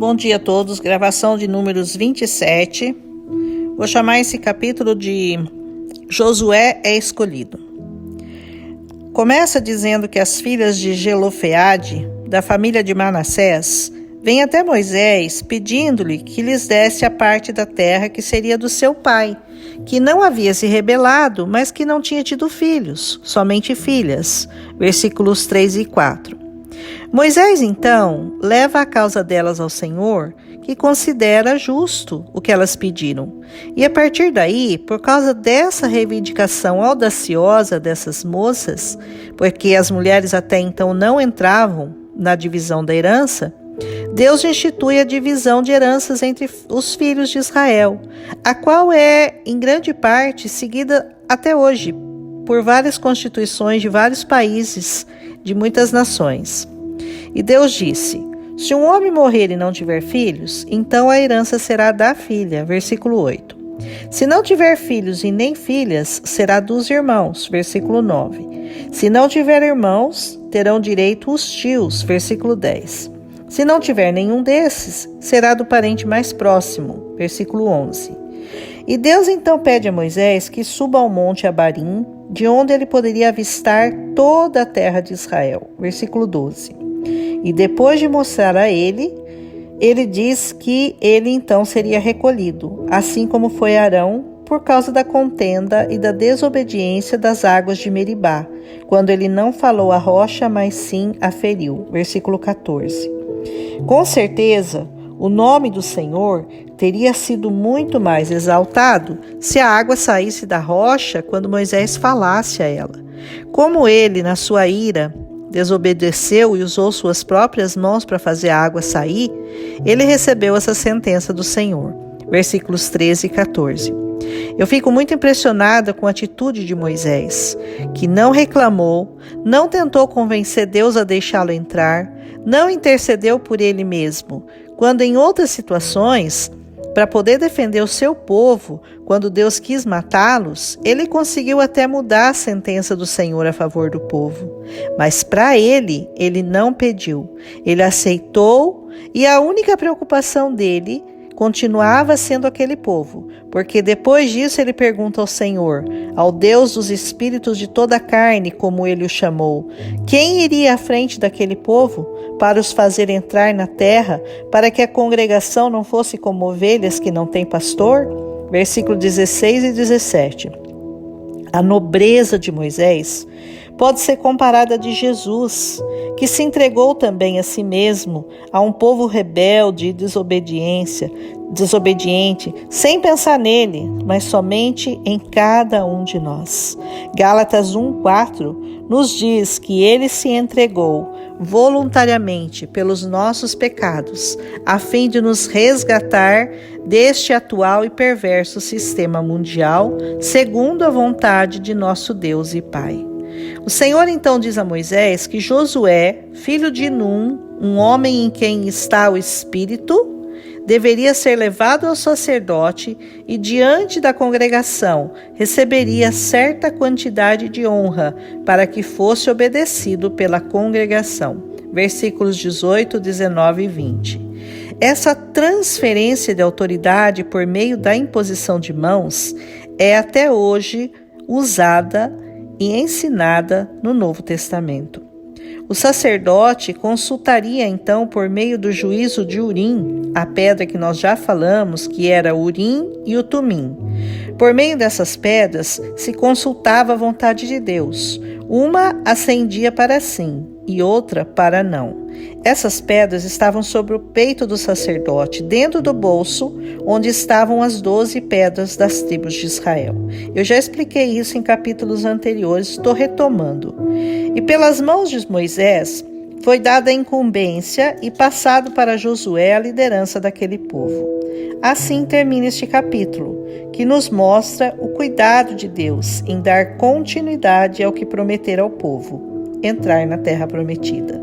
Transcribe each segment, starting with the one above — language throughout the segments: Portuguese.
Bom dia a todos, gravação de Números 27. Vou chamar esse capítulo de Josué é escolhido. Começa dizendo que as filhas de Zelofeade, da família de Manassés, vêm até Moisés pedindo-lhe que lhes desse a parte da terra que seria do seu pai, que não havia se rebelado, mas que não tinha tido filhos, somente filhas. Versículos 3 e 4. Moisés, então, leva a causa delas ao Senhor, que considera justo o que elas pediram. E a partir daí, por causa dessa reivindicação audaciosa dessas moças, porque as mulheres até então não entravam na divisão da herança, Deus institui a divisão de heranças entre os filhos de Israel, a qual é, em grande parte, seguida até hoje por várias constituições de vários países, de muitas nações. E Deus disse: se um homem morrer e não tiver filhos, então a herança será da filha. Versículo 8. Se não tiver filhos e nem filhas, será dos irmãos. Versículo 9. Se não tiver irmãos, terão direito os tios. Versículo 10. Se não tiver nenhum desses, será do parente mais próximo. Versículo 11. E Deus então pede a Moisés que suba ao monte Abarim, de onde ele poderia avistar toda a terra de Israel. Versículo 12. E depois de mostrar a ele diz que ele então seria recolhido, assim como foi Arão, por causa da contenda e da desobediência das águas de Meribá, quando ele não falou à rocha, mas sim a feriu. Versículo 14. Com certeza, o nome do Senhor teria sido muito mais exaltado se a água saísse da rocha quando Moisés falasse a ela. Como ele, na sua ira, desobedeceu e usou suas próprias mãos para fazer a água sair, ele recebeu essa sentença do Senhor. Versículos 13 e 14. Eu fico muito impressionada com a atitude de Moisés, que não reclamou, não tentou convencer Deus a deixá-lo entrar, não intercedeu por ele mesmo, quando em outras situações, para poder defender o seu povo, quando Deus quis matá-los, ele conseguiu até mudar a sentença do Senhor a favor do povo. Mas para ele não pediu. Ele aceitou e a única preocupação dele continuava sendo aquele povo, porque depois disso ele pergunta ao Senhor, ao Deus dos espíritos de toda a carne, como ele o chamou, quem iria à frente daquele povo para os fazer entrar na terra, para que a congregação não fosse como ovelhas que não têm pastor? Versículo 16 e 17. A nobreza de Moisés pode ser comparada a de Jesus, que se entregou também a si mesmo a um povo rebelde e desobediente, sem pensar nele, mas somente em cada um de nós. Gálatas 1:4 nos diz que ele se entregou voluntariamente pelos nossos pecados, a fim de nos resgatar deste atual e perverso sistema mundial, segundo a vontade de nosso Deus e Pai. O Senhor então diz a Moisés que Josué, filho de Num, um homem em quem está o Espírito, deveria ser levado ao sacerdote e diante da congregação receberia certa quantidade de honra para que fosse obedecido pela congregação. Versículos 18, 19 e 20. Essa transferência de autoridade por meio da imposição de mãos é até hoje usada e ensinada no Novo Testamento. O sacerdote consultaria então por meio do juízo de Urim, a pedra que nós já falamos, que era o Urim e o Tumim. Por meio dessas pedras se consultava a vontade de Deus. Uma ascendia para sim e outra para não. Essas pedras estavam sobre o peito do sacerdote, dentro do bolso onde estavam as 12 pedras das tribos de Israel. Eu já expliquei isso em capítulos anteriores, estou retomando. E pelas mãos de Moisés foi dada a incumbência e passado para Josué a liderança daquele povo. Assim termina este capítulo, que nos mostra o cuidado de Deus em dar continuidade ao que prometer ao povo, entrar na terra prometida.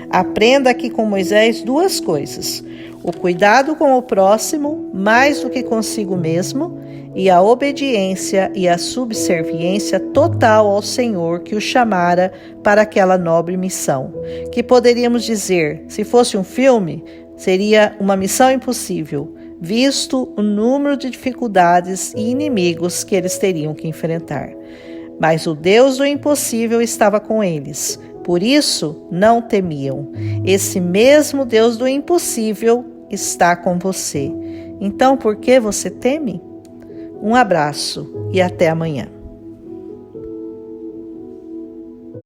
Aprenda aqui com Moisés duas coisas: o cuidado com o próximo mais do que consigo mesmo, e a obediência e a subserviência total ao Senhor que o chamara para aquela nobre missão. Que poderíamos dizer, se fosse um filme, Seria uma missão impossível, visto o número de dificuldades e inimigos que eles teriam que enfrentar. Mas o Deus do impossível estava com eles, por isso não temiam. Esse mesmo Deus do impossível está com você. Então, por que você teme? Um abraço e até amanhã.